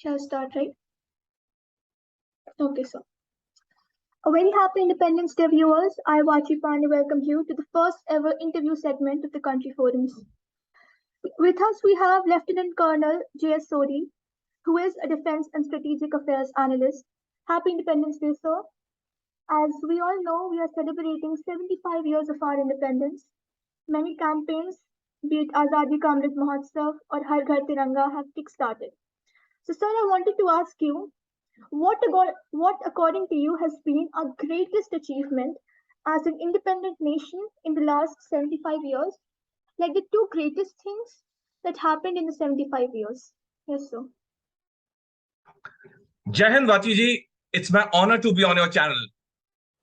Shall I start, right? Okay, so a very happy Independence Day, viewers. I, Vachipani, welcome you to the first ever interview segment of the Country Forums. With us, we have Lieutenant Colonel JS Sodhi, who is a Defense and Strategic Affairs Analyst. Happy Independence Day, sir. As we all know, we are celebrating 75 years of our independence. Many campaigns, be it Azadi Ka Amrit Mahotsav or Har Ghar Tiranga, have kick-started. So, sir, I wanted to ask you, what according to you, has been our greatest achievement as an independent nation in the last 75 years? Like the two greatest things that happened in the 75 years. Yes, sir. Jai Hind, Vachi ji. It's my honor to be on your channel.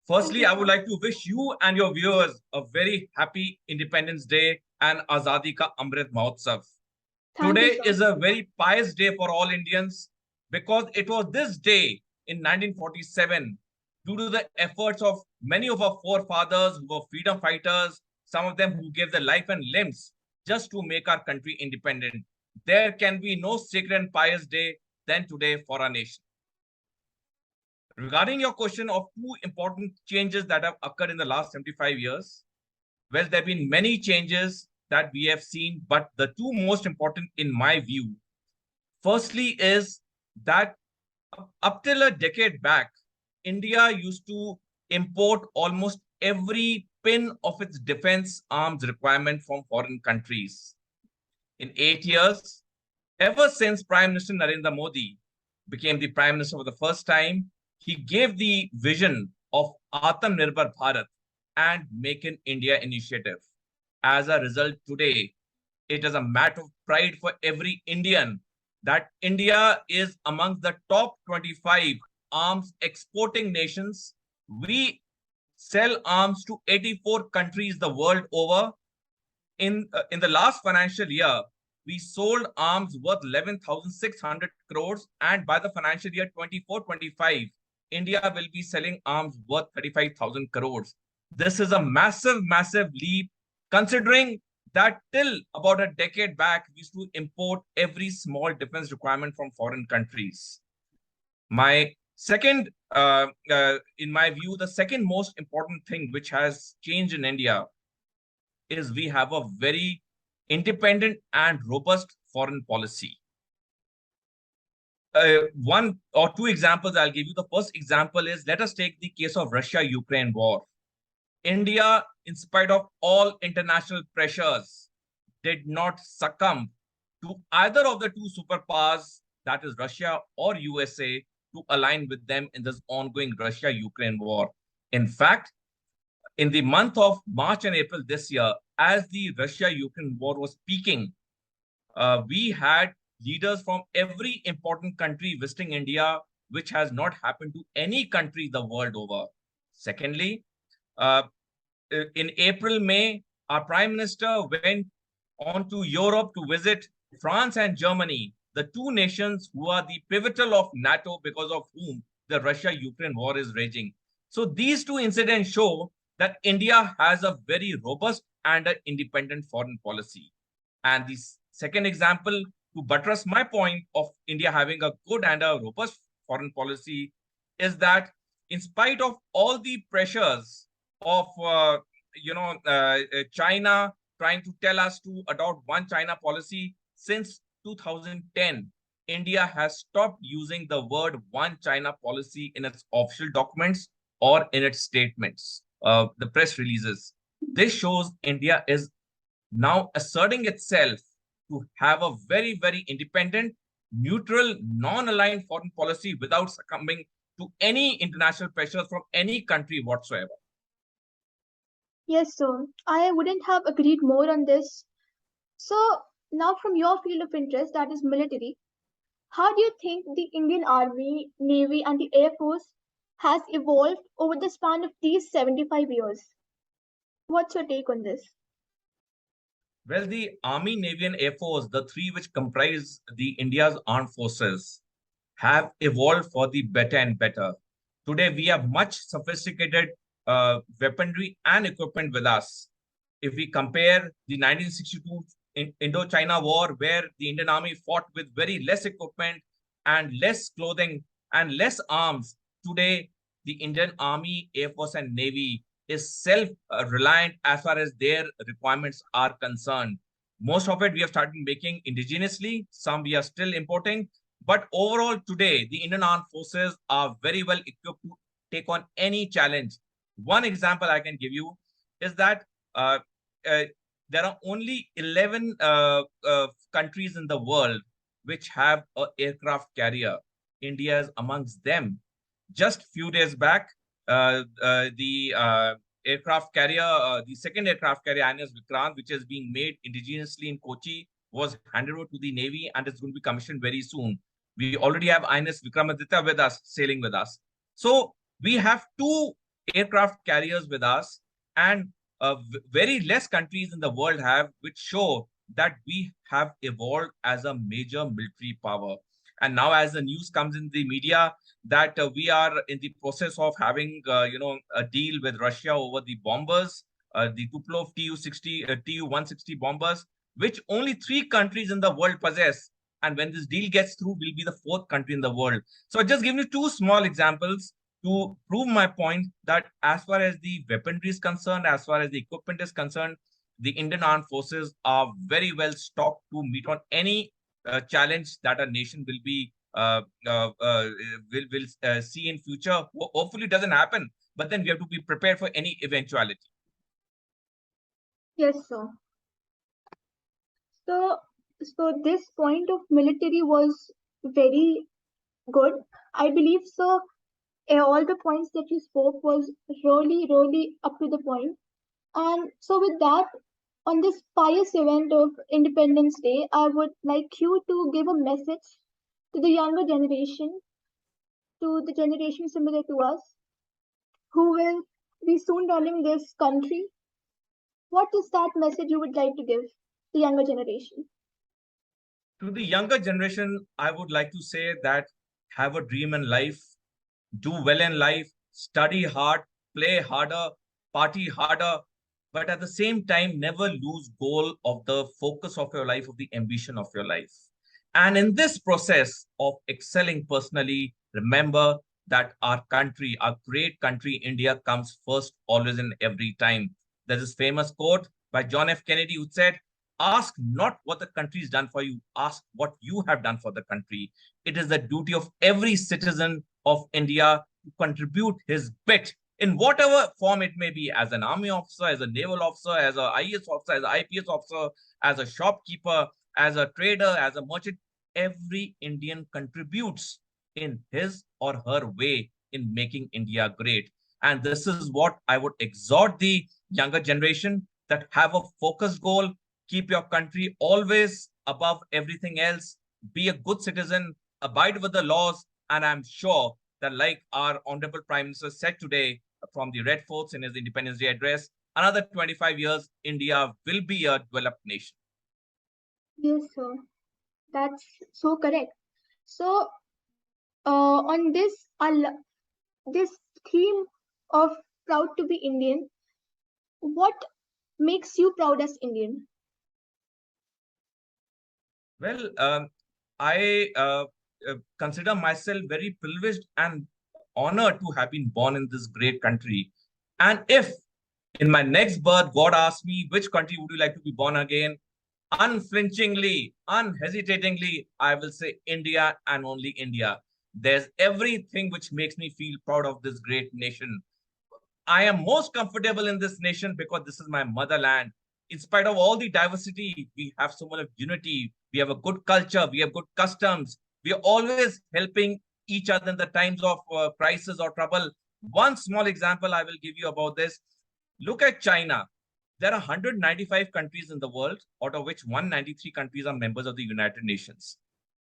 Firstly, Thank you, I would like to wish you and your viewers a very happy Independence Day and Azadi Ka Amrit Mahotsav. Thank you, Today sir. is a very pious day for all Indians because it was this day in 1947, due to the efforts of many of our forefathers who were freedom fighters, some of them who gave their life and limbs just to make our country independent. There can be no sacred and pious day than today for our nation. Regarding your question of two important changes that have occurred in the last 75 years, well, there have been many changes that we have seen, but the two most important in my view, firstly is that up till a decade back, India used to import almost every pin of its defense arms requirement from foreign countries. In 8 years, ever since Prime Minister Narendra Modi became the Prime Minister for the first time, he gave the vision of Atmanirbhar Bharat and Make in India initiative. As a result, today, it is a matter of pride for every Indian that India is among the top 25 arms exporting nations. We sell arms to 84 countries the world over. In the last financial year, we sold arms worth 11,600 crores, and by the financial year 24-25, India will be selling arms worth 35,000 crores. This is a massive, massive leap, considering that till about a decade back, we used to import every small defense requirement from foreign countries. My second, in my view, the second most important thing which has changed in India is we have a very independent and robust foreign policy. One or two examples I'll give you. The first example is, let us take the case of Russia-Ukraine war. India, in spite of all international pressures, did not succumb to either of the two superpowers, that is Russia or USA, to align with them in this ongoing Russia-Ukraine war. In fact, in the month of March and April this year, as the Russia-Ukraine war was peaking, we had leaders from every important country visiting India, which has not happened to any country the world over. Secondly, in April, May, our Prime Minister went on to Europe to visit France and Germany, the two nations who are the pivotal of NATO, because of whom the Russia-Ukraine war is raging. So these two incidents show that India has a very robust and an independent foreign policy. And the second example, to buttress my point of India having a good and a robust foreign policy, is that in spite of all the pressures of China trying to tell us to adopt one China policy, since 2010, India has stopped using the word one China policy in its official documents or in its statements, the press releases. This shows India is now asserting itself to have a very, very independent, neutral, non-aligned foreign policy without succumbing to any international pressures from any country whatsoever. Yes, sir. I wouldn't have agreed more on this. So, now from your field of interest, that is military, how do you think the Indian Army, Navy, and the Air Force has evolved over the span of these 75 years? What's your take on this? Well, the Army, Navy, and Air Force, the three which comprise the India's armed forces, have evolved for the better and better. Today, we have much sophisticated weaponry and equipment with us. If we compare the 1962 Indo-China war, where the Indian Army fought with very less equipment and less clothing and less arms. Today, the Indian Army, Air Force, and Navy is self-reliant as far as their requirements are concerned. Most of it we have started making indigenously. Some we are still importing. But overall, today, the Indian Armed Forces are very well equipped to take on any challenge. One example I can give you is that uh, uh, there are only 11 countries in the world which have an aircraft carrier. India is amongst them. Just few days back, the aircraft carrier, the second aircraft carrier, INS Vikrant, which is being made indigenously in Kochi, was handed over to the Navy and it's going to be commissioned very soon. We already have INS Vikramaditya with us, sailing with us. So we have two aircraft carriers with us, and very less countries in the world have, which show that we have evolved as a major military power. And now, as the news comes in the media that we are in the process of having, a deal with Russia over the bombers, the Tupolev Tu-60, Tu-160 bombers, which only 3 countries in the world possess. And when this deal gets through, we'll be the 4th country in the world. So I just give you 2 small examples to prove my point that as far as the weaponry is concerned, as far as the equipment is concerned, the Indian Armed Forces are very well stocked to meet on any challenge that a nation will be see in future. Hopefully, it doesn't happen, but then we have to be prepared for any eventuality. Yes, sir. So this point of military was very good. I believe so. All the points that you spoke was really up to the point. And so with that, on this pious event of Independence Day, I would like you to give a message to the younger generation, to the generation similar to us, who will be soon running this country. What is that message you would like to give the younger generation? To the younger generation, I would like to say that have a dream in life, do well in life, study hard, play harder, party harder, but at the same time, never lose goal of the focus of your life, of the ambition of your life. And in this process of excelling personally, remember that our country, our great country, India, comes first always and every time. There's this famous quote by John F. Kennedy who said, ask not what the country's done for you, ask what you have done for the country. It is the duty of every citizen of India to contribute his bit in whatever form it may be, as an army officer, as a naval officer, as an IAS officer, as an IPS officer, as a shopkeeper, as a trader, as a merchant. Every Indian contributes in his or her way in making India great. And this is what I would exhort the younger generation, that have a focused goal, keep your country always above everything else, be a good citizen, abide with the laws, and I'm sure that, like our Honorable Prime Minister said today from the Red Forts in his Independence Day address, another 25 years, India will be a developed nation. Yes, sir. That's so correct. So, on this theme of proud to be Indian, what makes you proud as Indian? Well, I consider myself very privileged and honored to have been born in this great country. And if in my next birth, God asks me, which country would you like to be born again? Unflinchingly, unhesitatingly, I will say India and only India. There's everything which makes me feel proud of this great nation. I am most comfortable in this nation because this is my motherland. In spite of all the diversity, we have so much of unity. We have a good culture. We have good customs. We are always helping each other in the times of crisis or trouble. One small example I will give you about this. Look at China. There are 195 countries in the world, out of which 193 countries are members of the United Nations.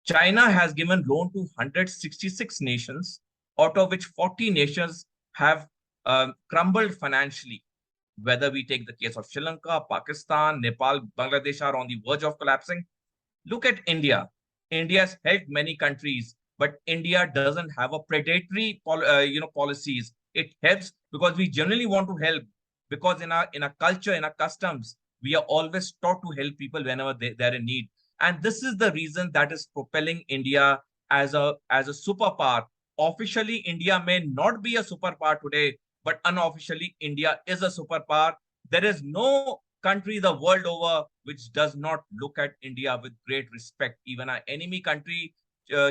China has given loan to 166 nations, out of which 40 nations have crumbled financially. Whether we take the case of Sri Lanka, Pakistan, Nepal, Bangladesh are on the verge of collapsing. Look at India. India has helped many countries, but India doesn't have a predatory policies. It helps because we generally want to help, because in our culture, in our customs, we are always taught to help people whenever they're in need. And this is the reason that is propelling India as a superpower. Officially, India may not be a superpower today, but unofficially, India is a superpower. There is no country the world over which does not look at India with great respect. Even our enemy country,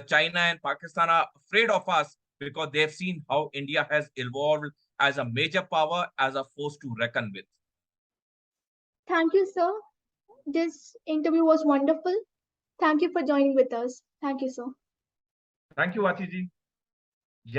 China and Pakistan, are afraid of us because they have seen how India has evolved as a major power, as a force to reckon with. Thank you, sir. This interview was wonderful. Thank you for joining with us. Thank you, sir. Thank you, Achiji.